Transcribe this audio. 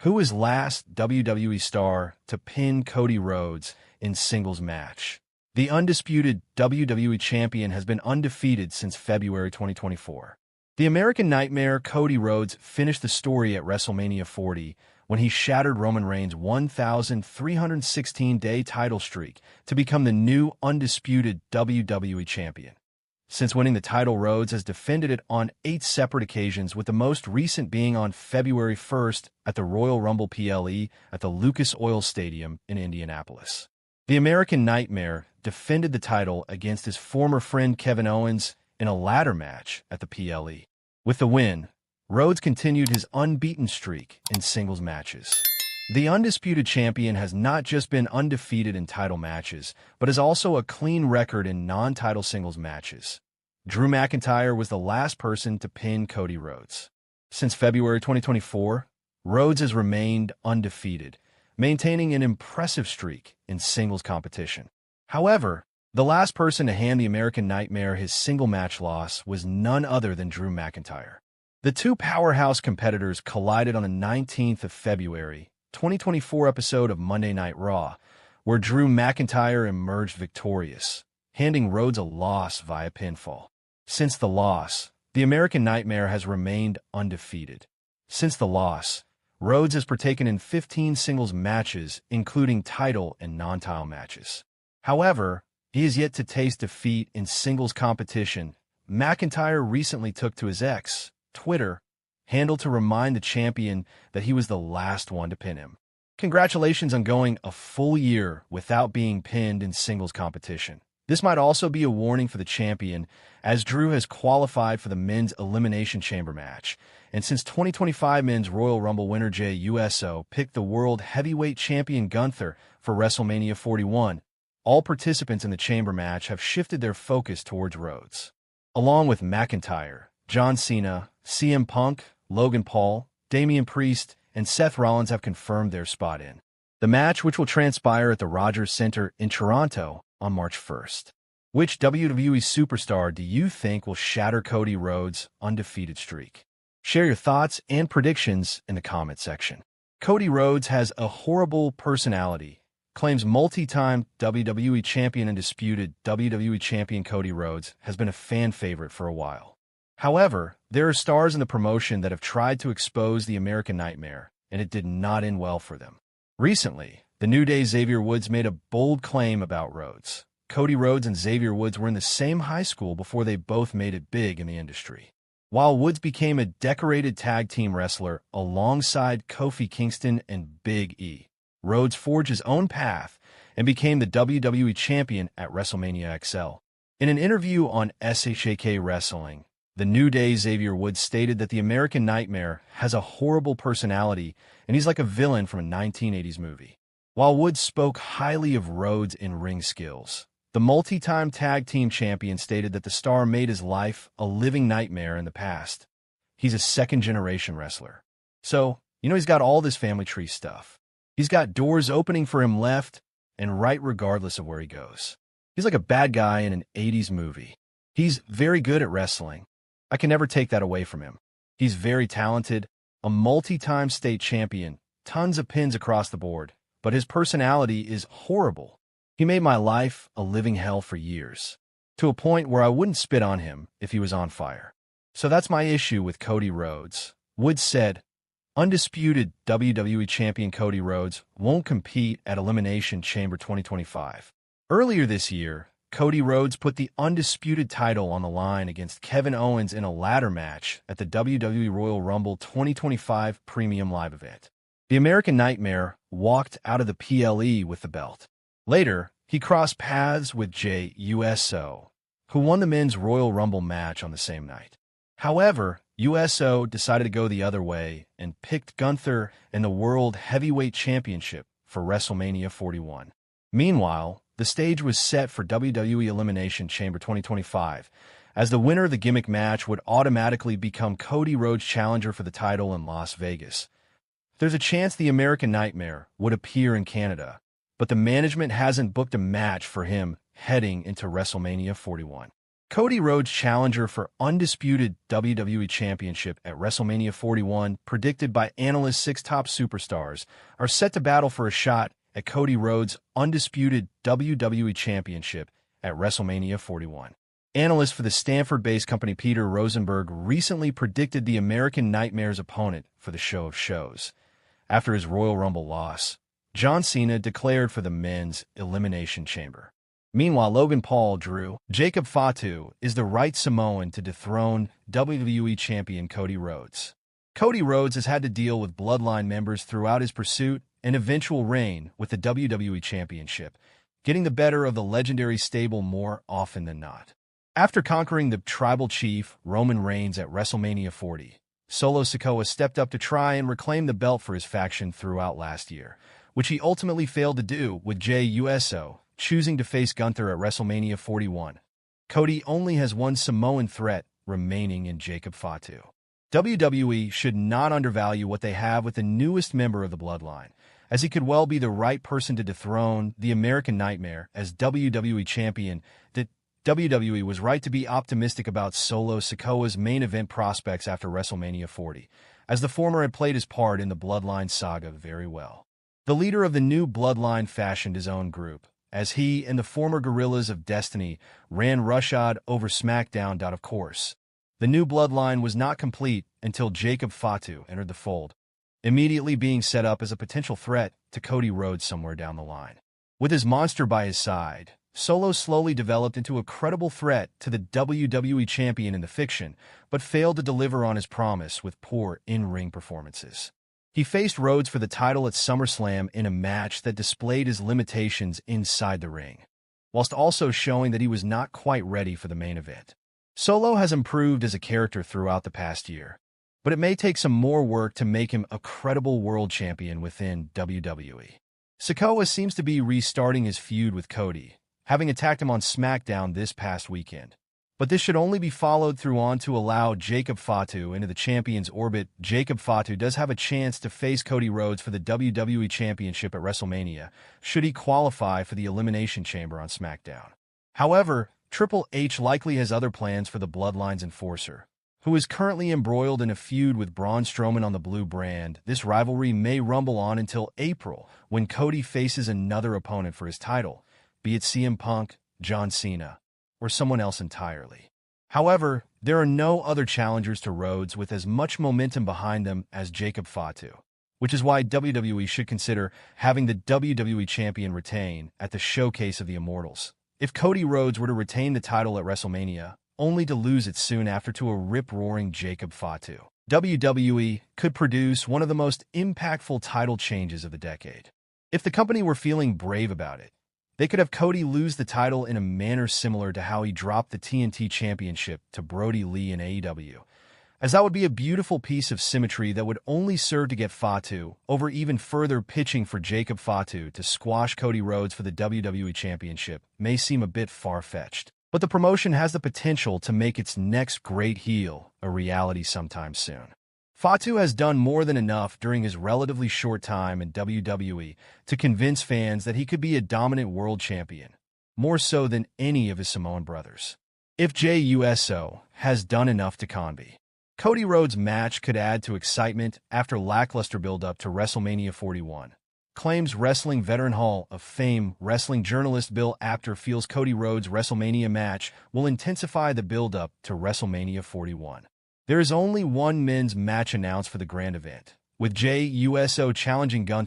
Who is last WWE star to pin Cody Rhodes in singles match? The undisputed WWE champion has been undefeated since February 2024. The American Nightmare Cody Rhodes finished the story at WrestleMania 40 when he shattered Roman Reigns' 1,316-day title streak to become the new undisputed WWE champion. Since winning the title, Rhodes has defended it on 8 separate occasions, with the most recent being on February 1st at the Royal Rumble PLE at the Lucas Oil Stadium in Indianapolis. The American Nightmare defended the title against his former friend Kevin Owens in a ladder match at the PLE. With the win, Rhodes continued his unbeaten streak in singles matches. The undisputed champion has not just been undefeated in title matches, but has also a clean record in non-title singles matches. Drew McIntyre was the last person to pin Cody Rhodes. Since February 2024, Rhodes has remained undefeated, maintaining an impressive streak in singles competition. However, the last person to hand the American Nightmare his single match loss was none other than Drew McIntyre. The two powerhouse competitors collided on the 19th of February 2024 episode of Monday Night Raw, where Drew McIntyre emerged victorious, handing Rhodes a loss via pinfall. Since the loss, the American Nightmare has remained undefeated. Since the loss, Rhodes has partaken in 15 singles matches, including title and non-title matches. However, he is yet to taste defeat in singles competition. McIntyre recently took to his X, Twitter, handle to remind the champion that he was the last one to pin him. Congratulations on going a full year without being pinned in singles competition. This might also be a warning for the champion, as Drew has qualified for the men's Elimination Chamber match, and since 2025 men's Royal Rumble winner Jey Uso picked the World Heavyweight Champion Gunther for WrestleMania 41, all participants in the chamber match have shifted their focus towards Rhodes. Along with McIntyre, John Cena, CM Punk, Logan Paul, Damian Priest, and Seth Rollins have confirmed their spot in the match, which will transpire at the Rogers Center in Toronto on March 1st. Which WWE superstar do you think will shatter Cody Rhodes' undefeated streak? Share your thoughts and predictions in the comment section. Cody Rhodes has a horrible personality, claims multi-time WWE champion and disputed WWE champion Cody Rhodes has been a fan favorite for a while. However, there are stars in the promotion that have tried to expose the American Nightmare, and it did not end well for them. Recently, the New Day's Xavier Woods made a bold claim about Rhodes. Cody Rhodes and Xavier Woods were in the same high school before they both made it big in the industry. While Woods became a decorated tag team wrestler alongside Kofi Kingston and Big E, Rhodes forged his own path and became the WWE champion at WrestleMania XL. In an interview on SHAK Wrestling, the New Day Xavier Woods stated that the American Nightmare has a horrible personality and he's like a villain from a 1980s movie. While Woods spoke highly of Rhodes' in-ring skills, the multi-time tag team champion stated that the star made his life a living nightmare in the past. He's a second-generation wrestler. So, he's got all this family tree stuff. He's got doors opening for him left and right regardless of where he goes. He's like a bad guy in an 80s movie. He's very good at wrestling. I can never take that away from him. He's very talented, a multi-time state champion, tons of pins across the board, but his personality is horrible. He made my life a living hell for years, to a point where I wouldn't spit on him if he was on fire. So that's my issue with Cody Rhodes. Woods said, undisputed WWE champion Cody Rhodes won't compete at Elimination Chamber 2025. Earlier this year, Cody Rhodes put the undisputed title on the line against Kevin Owens in a ladder match at the WWE Royal Rumble 2025 Premium Live event. The American Nightmare walked out of the PLE with the belt. Later, he crossed paths with Jey Uso, who won the men's Royal Rumble match on the same night. However, Uso decided to go the other way and picked Gunther in the World Heavyweight Championship for WrestleMania 41. Meanwhile, the stage was set for WWE Elimination Chamber 2025, as the winner of the gimmick match would automatically become Cody Rhodes' challenger for the title in Las Vegas. There's a chance the American Nightmare would appear in Canada, but the management hasn't booked a match for him heading into WrestleMania 41. Cody Rhodes' challenger for undisputed WWE Championship at WrestleMania 41, predicted by analysts 6 top superstars, are set to battle for a shot at Cody Rhodes' undisputed WWE Championship at WrestleMania 41. Analyst for the Stanford-based company Peter Rosenberg recently predicted the American Nightmare's opponent for the show of shows. After his Royal Rumble loss, John Cena declared for the men's Elimination Chamber. Meanwhile, Logan Paul drew Jacob Fatu is the right Samoan to dethrone WWE Champion Cody Rhodes. Cody Rhodes has had to deal with Bloodline members throughout his pursuit and eventual reign with the WWE Championship, getting the better of the legendary stable more often than not. After conquering the Tribal Chief Roman Reigns at WrestleMania 40, Solo Sikoa stepped up to try and reclaim the belt for his faction throughout last year, which he ultimately failed to do, with Jey Uso choosing to face Gunther at WrestleMania 41. Cody only has one Samoan threat remaining in Jacob Fatu. WWE should not undervalue what they have with the newest member of the Bloodline, as he could well be the right person to dethrone the American Nightmare as WWE Champion. The WWE was right to be optimistic about Solo Sikoa's main event prospects after WrestleMania 40, as the former had played his part in the Bloodline saga very well. The leader of the new Bloodline fashioned his own group, as he and the former Guerrillas of Destiny ran roughshod over SmackDown. Of course, the new Bloodline was not complete until Jacob Fatu entered the fold, immediately being set up as a potential threat to Cody Rhodes somewhere down the line. With his monster by his side, Solo slowly developed into a credible threat to the WWE Champion in the fiction, but failed to deliver on his promise with poor in-ring performances. He faced Rhodes for the title at SummerSlam in a match that displayed his limitations inside the ring, whilst also showing that he was not quite ready for the main event. Solo has improved as a character throughout the past year, but it may take some more work to make him a credible world champion within WWE. Sikoa seems to be restarting his feud with Cody, having attacked him on SmackDown this past weekend. But this should only be followed through on to allow Jacob Fatu into the champion's orbit. Jacob Fatu does have a chance to face Cody Rhodes for the WWE Championship at WrestleMania, should he qualify for the Elimination Chamber on SmackDown. However, Triple H likely has other plans for the Bloodline's enforcer, who is currently embroiled in a feud with Braun Strowman on the Blue brand. This rivalry may rumble on until April, when Cody faces another opponent for his title, be it CM Punk, John Cena, or someone else entirely. However, there are no other challengers to Rhodes with as much momentum behind them as Jacob Fatu, which is why WWE should consider having the WWE Champion retain at the Showcase of the Immortals. If Cody Rhodes were to retain the title at WrestleMania, only to lose it soon after to a rip-roaring Jacob Fatu, WWE could produce one of the most impactful title changes of the decade. If the company were feeling brave about it, they could have Cody lose the title in a manner similar to how he dropped the TNT Championship to Brody Lee in AEW, as that would be a beautiful piece of symmetry that would only serve to get Fatu over, even further. Pitching for Jacob Fatu to squash Cody Rhodes for the WWE Championship may seem a bit far-fetched, but the promotion has the potential to make its next great heel a reality sometime soon. Fatu has done more than enough during his relatively short time in WWE to convince fans that he could be a dominant world champion, more so than any of his Samoan brothers. If Jey Uso has done enough to convey, Cody Rhodes' match could add to excitement after lackluster build-up to WrestleMania 41. Claims Wrestling Veteran Hall of Fame wrestling journalist Bill Apter feels Cody Rhodes' WrestleMania match will intensify the build-up to WrestleMania 41. There is only one men's match announced for the grand event, with Jey Uso challenging Gunther